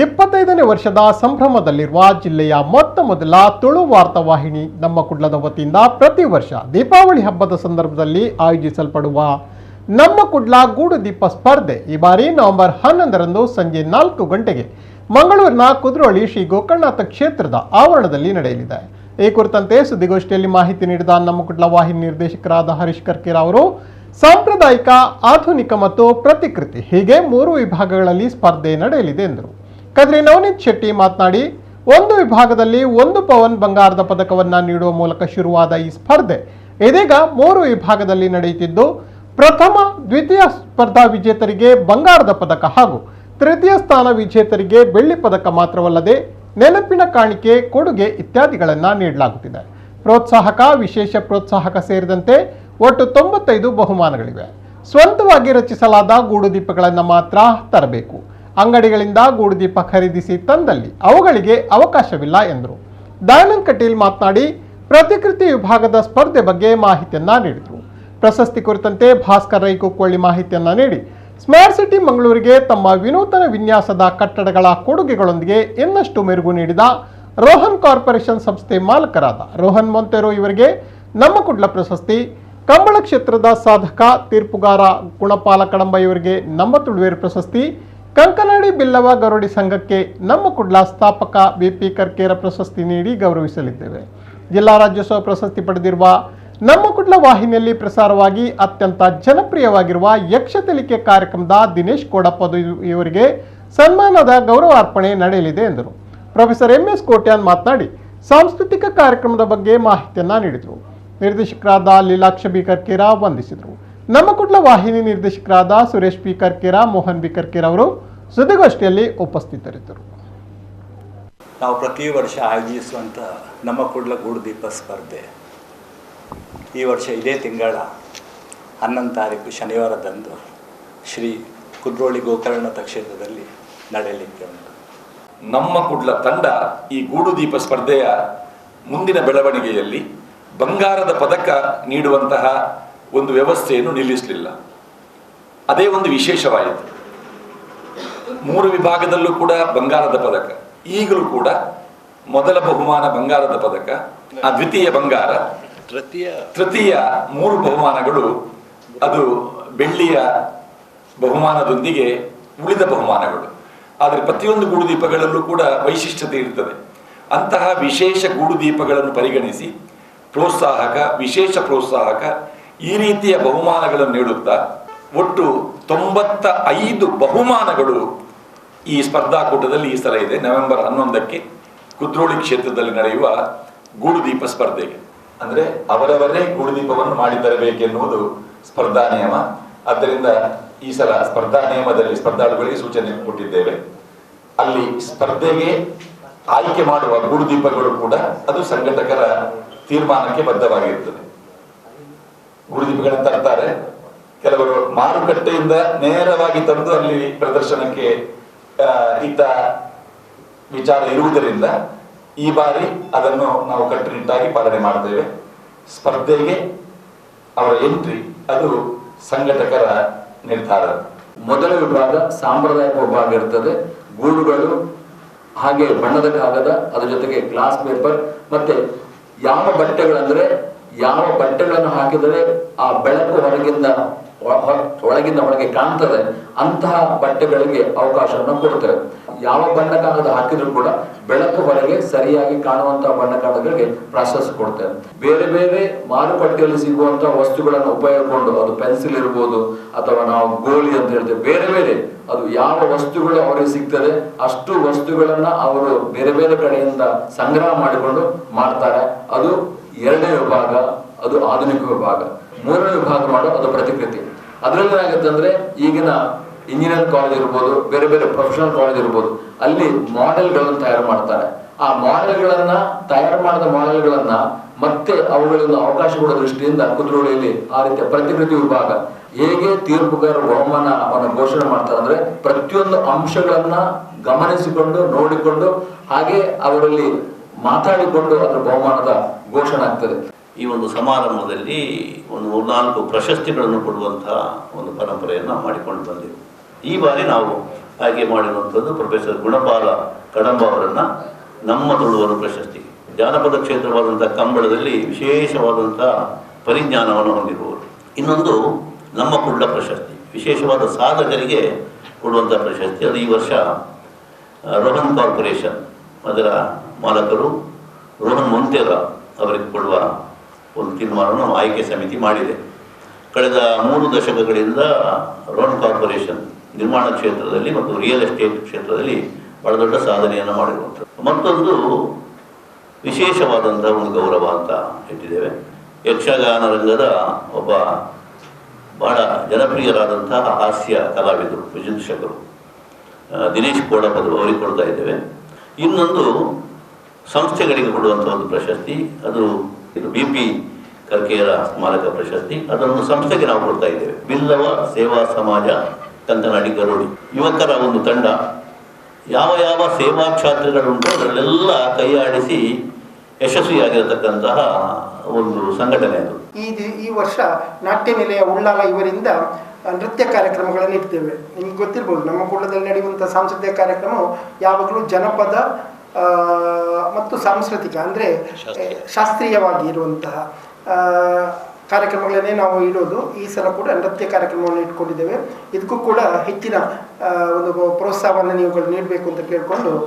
25ನೇ ವರ್ಷದ ಸಂಭ್ರಮದಲ್ಲಿರುವ ಜಿಲ್ಲೆಯ ಮೊತ್ತ ಮೊದಲ ತುಳು ವಾರ್ತಾವಾಹಿನಿ ನಮ್ಮ ಕುಡ್ಲದ ವತಿಯಿಂದ ಪ್ರತಿ ವರ್ಷ ದೀಪಾವಳಿ ಹಬ್ಬದ ಸಂದರ್ಭದಲ್ಲಿ ಆಯೋಜಿಸಲ್ಪಡುವ ನಮ್ಮ ಕುಡ್ಲ ಗೂಡು ದೀಪ ಸ್ಪರ್ಧೆ ಈ ಬಾರಿ ನವೆಂಬರ್ 11ರಂದು ಸಂಜೆ 4 ಗಂಟೆಗೆ ಮಂಗಳೂರಿನ ಕುದ್ರೋಳಿ ಶ್ರೀ ಗೋಕರ್ಣನಾಥ ಕ್ಷೇತ್ರದ ಆವರಣದಲ್ಲಿ ನಡೆಯಲಿದೆ. ಈ ಕುರಿತಂತೆ ಸುದ್ದಿಗೋಷ್ಠಿಯಲ್ಲಿ ಮಾಹಿತಿ ನೀಡಿದ ನಮ್ಮ ಕುಡ್ಲ ವಾಹಿನಿ ನಿರ್ದೇಶಕರಾದ ಹರೀಶ್ ಕರ್ಕೇರ ಅವರು ಸಾಂಪ್ರದಾಯಿಕ, ಆಧುನಿಕ ಮತ್ತು ಪ್ರತಿಕೃತಿ ಹೀಗೆ 3 ವಿಭಾಗಗಳಲ್ಲಿ ಸ್ಪರ್ಧೆ ನಡೆಯಲಿದೆ ಎಂದರು. ಕದ್ರಿ ನವನೀತ್ ಶೆಟ್ಟಿ ಮಾತನಾಡಿ, ಒಂದು ವಿಭಾಗದಲ್ಲಿ 1 ಪವನ್ ಬಂಗಾರದ ಪದಕವನ್ನು ನೀಡುವ ಮೂಲಕ ಶುರುವಾದ ಈ ಸ್ಪರ್ಧೆ ಇದೀಗ 3 ವಿಭಾಗದಲ್ಲಿ ನಡೆಯುತ್ತಿದ್ದು, ಪ್ರಥಮ, ದ್ವಿತೀಯ ಸ್ಪರ್ಧಾ ವಿಜೇತರಿಗೆ ಬಂಗಾರದ ಪದಕ ಹಾಗೂ ತೃತೀಯ ಸ್ಥಾನ ವಿಜೇತರಿಗೆ ಬೆಳ್ಳಿ ಪದಕ ಮಾತ್ರವಲ್ಲದೆ ನೆನಪಿನ ಕಾಣಿಕೆ, ಕೊಡುಗೆ ಇತ್ಯಾದಿಗಳನ್ನು ನೀಡಲಾಗುತ್ತಿದೆ. ಪ್ರೋತ್ಸಾಹಕ, ವಿಶೇಷ ಪ್ರೋತ್ಸಾಹಕ ಸೇರಿದಂತೆ ಒಟ್ಟು 95 ಬಹುಮಾನಗಳಿವೆ. ಸ್ವಂತವಾಗಿ ರಚಿಸಲಾದ ಗೂಡು ದೀಪಗಳನ್ನು ಮಾತ್ರ ತರಬೇಕು. ಅಂಗಡಿಗಳಿಂದ ಗೂಡು ದೀಪ ಖರೀದಿಸಿ ತಂದಲ್ಲಿ ಅವುಗಳಿಗೆ ಅವಕಾಶವಿಲ್ಲ ಎಂದರು. ದಯಾನಂದ್ ಕಟೀಲ್ ಮಾತನಾಡಿ, ಪ್ರತಿಕೃತಿ ವಿಭಾಗದ ಸ್ಪರ್ಧೆ ಬಗ್ಗೆ ಮಾಹಿತಿಯನ್ನ ನೀಡಿದರು. ಪ್ರಶಸ್ತಿ ಕುರಿತಂತೆ ಭಾಸ್ಕರ್ ರೈ ಕುಕ್ಕೊಳ್ಳಿ ಮಾಹಿತಿಯನ್ನ ನೀಡಿ, ಸ್ಮಾರ್ಟ್ ಸಿಟಿ ಮಂಗಳೂರಿಗೆ ತಮ್ಮ ವಿನೂತನ ವಿನ್ಯಾಸದ ಕಟ್ಟಡಗಳ ಕೊಡುಗೆಗಳೊಂದಿಗೆ ಇನ್ನಷ್ಟು ಮೆರುಗು ನೀಡಿದ ರೋಹನ್ ಕಾರ್ಪೊರೇಷನ್ ಸಂಸ್ಥೆ ಮಾಲಕರಾದ ರೋಹನ್ ಮೊಂತೆರೋ ಇವರಿಗೆ ನಮ್ಮ ಕುಡ್ಲ ಪ್ರಶಸ್ತಿ, ಕಂಬಳ ಕ್ಷೇತ್ರದ ಸಾಧಕ ತೀರ್ಪುಗಾರ ಗುಣಪಾಲ ಕಡಂಬ ಇವರಿಗೆ ನಮ್ಮ ತುಳುವೇರು ಪ್ರಶಸ್ತಿ, ಕಂಕನಾಡಿ ಬಿಲ್ಲವ ಗರುಡಿ ಸಂಘಕ್ಕೆ ನಮ್ಮ ಕುಡ್ಲ ಸ್ಥಾಪಕ ಬಿಪಿ ಕರ್ಕೇರ ಪ್ರಶಸ್ತಿ ನೀಡಿ ಗೌರವಿಸಲಿದ್ದೇವೆ. ಜಿಲ್ಲಾ ರಾಜ್ಯೋತ್ಸವ ಪ್ರಶಸ್ತಿ ಪಡೆದಿರುವ ನಮ್ಮ ಕುಡ್ಲ ವಾಹಿನಿಯಲ್ಲಿ ಪ್ರಸಾರವಾಗಿ ಅತ್ಯಂತ ಜನಪ್ರಿಯವಾಗಿರುವ ಯಕ್ಷತೆಲಿಕೆ ಕಾರ್ಯಕ್ರಮದ ದಿನೇಶ್ ಕೋಡಪ್ಪ ಇವರಿಗೆ ಸನ್ಮಾನದ ಗೌರವಾರ್ಪಣೆ ನಡೆಯಲಿದೆ ಎಂದರು. ಪ್ರೊಫೆಸರ್ MS ಕೋಟ್ಯಾನ್ ಮಾತನಾಡಿ, ಸಾಂಸ್ಕೃತಿಕ ಕಾರ್ಯಕ್ರಮದ ಬಗ್ಗೆ ಮಾಹಿತಿಯನ್ನ ನೀಡಿದರು. ನಿರ್ದೇಶಕರಾದ ಲೀಲಾಕ್ಷ ಬಿ ಕರ್ಕೇರ ವಂದಿಸಿದರು. ನಮ್ಮ ಕುಡ್ಲ ವಾಹಿನಿ ನಿರ್ದೇಶಕರಾದ ಸುರೇಶ್ ಪಿ ಕರ್ಕೇರ, ಮೋಹನ್ ಬಿ ಕರ್ಕೇರ ಅವರು ಸುದ್ದಿಗೋಷ್ಠಿಯಲ್ಲಿ ಉಪಸ್ಥಿತರಿದ್ದರು. ನಾವು ಪ್ರತಿ ವರ್ಷ ಆಯೋಜಿಸುವಂಥ ನಮ್ಮ ಕುಡ್ಲ ಗೂಡು ದೀಪ ಸ್ಪರ್ಧೆ ಈ ವರ್ಷ ಇದೇ ತಿಂಗಳ 11 ತಾರೀಕು ಶನಿವಾರದಂದು ಶ್ರೀ ಕುದ್ರೋಳಿ ಗೋಕರ್ಣನಾಥ ಕ್ಷೇತ್ರದಲ್ಲಿ ನಡೆಯಲಿಕ್ಕೆ ಉಂಟು. ನಮ್ಮ ಕುಡ್ಲ ತಂಡ ಈ ಗೂಡು ದೀಪ ಸ್ಪರ್ಧೆಯ ಮುಂದಿನ ಬೆಳವಣಿಗೆಯಲ್ಲಿ ಬಂಗಾರದ ಪದಕ ನೀಡುವಂತಹ ಒಂದು ವ್ಯವಸ್ಥೆಯನ್ನು ನಿಲ್ಲಿಸಲಿಲ್ಲ. ಅದೇ ಒಂದು ವಿಶೇಷವಾಯಿತು. 3 ವಿಭಾಗದಲ್ಲೂ ಕೂಡ ಬಂಗಾರದ ಪದಕ. ಈಗಲೂ ಕೂಡ ಮೊದಲ ಬಹುಮಾನ ಬಂಗಾರದ ಪದಕ, ದ್ವಿತೀಯ ಬಂಗಾರ, ತೃತೀಯ 3 ಬಹುಮಾನಗಳು ಅದು ಬೆಳ್ಳಿಯ ಬಹುಮಾನದೊಂದಿಗೆ ಉಳಿದ ಬಹುಮಾನಗಳು. ಆದರೆ ಪ್ರತಿಯೊಂದು ಗೂಡು ದೀಪಗಳಲ್ಲೂ ಕೂಡ ವೈಶಿಷ್ಟ್ಯತೆ ಇರ್ತದೆ. ಅಂತಹ ವಿಶೇಷ ಗೂಡು ದೀಪಗಳನ್ನು ಪರಿಗಣಿಸಿ ಪ್ರೋತ್ಸಾಹಕ, ವಿಶೇಷ ಪ್ರೋತ್ಸಾಹಕ ಈ ರೀತಿಯ ಬಹುಮಾನಗಳನ್ನು ನೀಡುತ್ತಾ ಒಟ್ಟು 95 ಬಹುಮಾನಗಳು ಈ ಸ್ಪರ್ಧಾಕೂಟದಲ್ಲಿ ಈ ಸಲ ಇದೆ. ನವೆಂಬರ್ 11ಕ್ಕೆ ಕುದ್ರೋಳಿ ಕ್ಷೇತ್ರದಲ್ಲಿ ನಡೆಯುವ ಗೂಡು ದೀಪ ಸ್ಪರ್ಧೆಗೆ ಅಂದರೆ ಅವರವರೇ ಗೂಡು ದೀಪವನ್ನು ಮಾಡಿ ತರಬೇಕೆನ್ನುವುದು ಸ್ಪರ್ಧಾ ನಿಯಮ. ಆದ್ದರಿಂದ ಈ ಸಲ ಸ್ಪರ್ಧಾ ನಿಯಮದಲ್ಲಿ ಸ್ಪರ್ಧಾಳುಗಳಿಗೆ ಸೂಚನೆ ಕೊಟ್ಟಿದ್ದೇವೆ. ಅಲ್ಲಿ ಸ್ಪರ್ಧೆಗೆ ಆಯ್ಕೆ ಮಾಡುವ ಗೂಡು ದೀಪಗಳು ಕೂಡ ಅದು ಸಂಘಟಕರ ತೀರ್ಮಾನಕ್ಕೆ ಬದ್ಧವಾಗಿರ್ತದೆ. ಗೂಡು ದೀಪಗಳನ್ನು ತರ್ತಾರೆ, ಕೆಲವರು ಮಾರುಕಟ್ಟೆಯಿಂದ ನೇರವಾಗಿ ತಂದು ಅಲ್ಲಿ ಪ್ರದರ್ಶನಕ್ಕೆ ಇದ್ದ ವಿಚಾರ ಇರುವುದರಿಂದ ಈ ಬಾರಿ ಅದನ್ನು ನಾವು ಕಟ್ಟುನಿಟ್ಟಾಗಿ ಪಾಲನೆ ಮಾಡ್ತೇವೆ. ಸ್ಪರ್ಧೆಗೆ ಅವರ ಎಂಟ್ರಿ ಅದು ಸಂಘಟಕರ ನಿರ್ಧಾರ. ಮೊದಲ ವಿಭಾಗ ಸಾಂಪ್ರದಾಯಿಕ ವಿಭಾಗ ಇರ್ತದೆ. ಗೂಡುಗಳು, ಹಾಗೆ ಬಣ್ಣದ ಕಾಗದ, ಅದರ ಜೊತೆಗೆ ಗ್ಲಾಸ್ ಪೇಪರ್, ಮತ್ತೆ ಯಾವ ಬಟ್ಟೆಗಳಂದ್ರೆ ಯಾವ ಬಟ್ಟೆಗಳನ್ನು ಹಾಕಿದರೆ ಆ ಬೆಳಕು ಒಳಗಿಂದ ಹೊರಗೆ ಕಾಣ್ತದೆ ಅಂತಹ ಬಟ್ಟೆಗಳಿಗೆ ಅವಕಾಶವನ್ನು ಕೊಡ್ತೇವೆ. ಯಾವ ಬಣ್ಣ ಕಾಗದ ಹಾಕಿದ್ರು ಕೂಡ ಬೆಳಕು ಹೊರಗೆ ಸರಿಯಾಗಿ ಕಾಣುವಂತಹ ಬಣ್ಣ ಕಾಗದಗಳಿಗೆ ಪ್ರಾಶಸ್ತ್ಯ ಕೊಡ್ತೇವೆ. ಬೇರೆ ಬೇರೆ ಮಾರುಕಟ್ಟೆಯಲ್ಲಿ ಸಿಗುವಂತಹ ವಸ್ತುಗಳನ್ನು ಉಪಯೋಗಿಸಿಕೊಂಡು, ಅದು ಪೆನ್ಸಿಲ್ ಇರ್ಬೋದು ಅಥವಾ ನಾವು ಗೋಲಿ ಅಂತ ಹೇಳ್ತೇವೆ, ಬೇರೆ ಬೇರೆ ಅದು ಯಾವ ವಸ್ತುಗಳು ಅವರಿಗೆ ಸಿಗ್ತದೆ ಅಷ್ಟು ವಸ್ತುಗಳನ್ನ ಅವರು ಬೇರೆ ಬೇರೆ ಕಡೆಯಿಂದ ಸಂಗ್ರಹ ಮಾಡಿಕೊಂಡು ಮಾಡ್ತಾರೆ. ಅದು 2ನೇ ವಿಭಾಗ, ಅದು ಆಧುನಿಕ ವಿಭಾಗ. 3ನೇ ವಿಭಾಗ ಮಾಡೋದು ಅದು ಪ್ರತಿಕೃತಿ. ಅದರಲ್ಲಿ ಏನಾಗುತ್ತೆ ಅಂದ್ರೆ ಈಗಿನ ಇಂಜಿನಿಯರಿಂಗ್ ಕಾಲೇಜ್ ಇರ್ಬೋದು, ಬೇರೆ ಬೇರೆ ಪ್ರೊಫೆಷನಲ್ ಕಾಲೇಜ್ ಇರ್ಬೋದು, ಅಲ್ಲಿ ಮಾಡೆಲ್ಗಳನ್ನು ತಯಾರು ಮಾಡ್ತಾರೆ. ಆ ಮಾಡೆಲ್ಗಳನ್ನ ತಯಾರು ಮಾಡಿದ ಮಾಡೆಲ್ಗಳನ್ನ ಮತ್ತೆ ಅವುಗಳನ್ನು ಅವಕಾಶ ಕೊಡೋ ದೃಷ್ಟಿಯಿಂದ ಕುದ್ರೋಳಿಯಲ್ಲಿ ಆ ರೀತಿಯ ಪ್ರತಿಕೃತಿ ವಿಭಾಗ ಹೇಗೆ ತೀರ್ಪುಗಾರ ಬಹುಮಾನವನ್ನು ಘೋಷಣೆ ಮಾಡ್ತಾರೆ ಅಂದ್ರೆ ಪ್ರತಿಯೊಂದು ಅಂಶಗಳನ್ನ ಗಮನಿಸಿಕೊಂಡು ನೋಡಿಕೊಂಡು ಹಾಗೆ ಅವರಲ್ಲಿ ಮಾತಾಡಿಕೊಂಡು ಅದರ ಬಹುಮಾನದ ಘೋಷಣೆ ಆಗ್ತದೆ. ಈ ಒಂದು ಸಮಾರಂಭದಲ್ಲಿ ಒಂದು 3-4 ಪ್ರಶಸ್ತಿಗಳನ್ನು ಕೊಡುವಂತಹ ಒಂದು ಪರಂಪರೆಯನ್ನು ಮಾಡಿಕೊಂಡು ಬಂದೆವು. ಈ ಬಾರಿ ನಾವು ಆಯ್ಕೆ ಮಾಡಿರುವಂಥದ್ದು ಪ್ರೊಫೆಸರ್ ಗುಣಪಾಲ ಕಡಂಬ ಅವರನ್ನು ನಮ್ಮ ತುಳುವರು ಪ್ರಶಸ್ತಿ. ಜಾನಪದ ಕ್ಷೇತ್ರವಾದಂಥ ಕಂಬಳದಲ್ಲಿ ವಿಶೇಷವಾದಂಥ ಪರಿಜ್ಞಾನವನ್ನು ಹೊಂದಿರುವವರು. ಇನ್ನೊಂದು ನಮ್ಮ ಕುಡ್ಲ ಪ್ರಶಸ್ತಿ, ವಿಶೇಷವಾದ ಸಾಧಕರಿಗೆ ಕೊಡುವಂಥ ಪ್ರಶಸ್ತಿ. ಅದು ಈ ವರ್ಷ ರೋಹನ್ ಕಾರ್ಪೊರೇಷನ್ ಅದರ ಮಾಲಕರು ರೋಹನ್ ಮೊಂತೇರ ಅವರಿಗೆ ಕೊಡುವ ಒಂದು ತೀರ್ಮಾನವನ್ನು ಆಯ್ಕೆ ಸಮಿತಿ ಮಾಡಿದೆ. ಕಳೆದ 3 ದಶಕಗಳಿಂದ ರೋಹನ್ ಕಾರ್ಪೊರೇಷನ್ ನಿರ್ಮಾಣ ಕ್ಷೇತ್ರದಲ್ಲಿ ಮತ್ತು ರಿಯಲ್ ಎಸ್ಟೇಟ್ ಕ್ಷೇತ್ರದಲ್ಲಿ ಬಹಳ ದೊಡ್ಡ ಸಾಧನೆಯನ್ನು ಮಾಡಿರುವಂಥದ್ದು. ಮತ್ತೊಂದು ವಿಶೇಷವಾದಂಥ ಒಂದು ಗೌರವ ಅಂತ ಇಟ್ಟಿದ್ದೇವೆ. ಯಕ್ಷಗಾನ ರಂಗದ ಒಬ್ಬ ಬಹಳ ಜನಪ್ರಿಯರಾದಂತಹ ಹಾಸ್ಯ ಕಲಾವಿದರು, ವಿಮರ್ಶಕರು ದಿನೇಶ್ ಕೋಡಪದ ಅವರಿಗೆ ಕೊಡ್ತಾ ಇದ್ದೇವೆ. ಇನ್ನೊಂದು ಸಂಸ್ಥೆಗಳಿಗೆ ಕೊಡುವಂಥ ಒಂದು ಪ್ರಶಸ್ತಿ, ಅದು BP ಕರ್ಕೇರ ಸ್ಮಾರಕ ಪ್ರಶಸ್ತಿ. ಅದನ್ನು ಸಂಸ್ಥೆಗೆ ನಾವು ಕೊಡ್ತಾ ಇದ್ದೇವೆ. ಬಿಲ್ಲವ ಸೇವಾ ಸಮಾಜ ಕಂಕನಾಡಿ ಗರೋಡಿ ಯುವಕರ ಒಂದು ತಂಡ ಯಾವ ಯಾವ ಸೇವಾ ಕ್ಷೇತ್ರಗಳುಂಟು ಅದರಲ್ಲೆಲ್ಲ ಕೈಯಾಡಿಸಿ ಯಶಸ್ವಿಯಾಗಿರತಕ್ಕಂತಹ ಒಂದು ಸಂಘಟನೆ ಅದು. ಈ ವರ್ಷ ನಾಟ್ಯ ನಿಲಯ ಉಳ್ಳಾಲ ಇವರಿಂದ ನೃತ್ಯ ಕಾರ್ಯಕ್ರಮಗಳನ್ನು ಇಡ್ತೇವೆ. ನಿಮ್ಗೆ ಗೊತ್ತಿರ್ಬೋದು, ನಮ್ಮ ಕುಳ್ಳದಲ್ಲಿ ನಡೆಯುವಂಥ ಸಾಂಸ್ಕೃತಿಕ ಕಾರ್ಯಕ್ರಮ ಯಾವಾಗಲೂ ಜನಪದ ಮತ್ತು ಸಾಂಸ್ಕೃತಿಕ ಅಂದರೆ ಶಾಸ್ತ್ರೀಯವಾಗಿ ಇರುವಂತಹ ಕಾರ್ಯಕ್ರಮಗಳನ್ನೇ ನಾವು ಇಡೋದು. ಈ ಸಲ ಕೂಡ ನೃತ್ಯ ಕಾರ್ಯಕ್ರಮವನ್ನು ಇಟ್ಕೊಂಡಿದ್ದೇವೆ. ಇದಕ್ಕೂ ಕೂಡ ಹೆಚ್ಚಿನ ಒಂದು ಪ್ರೋತ್ಸಾಹವನ್ನು ನೀವುಗಳು ನೀಡಬೇಕು ಅಂತ ಕೇಳಿಕೊಂಡು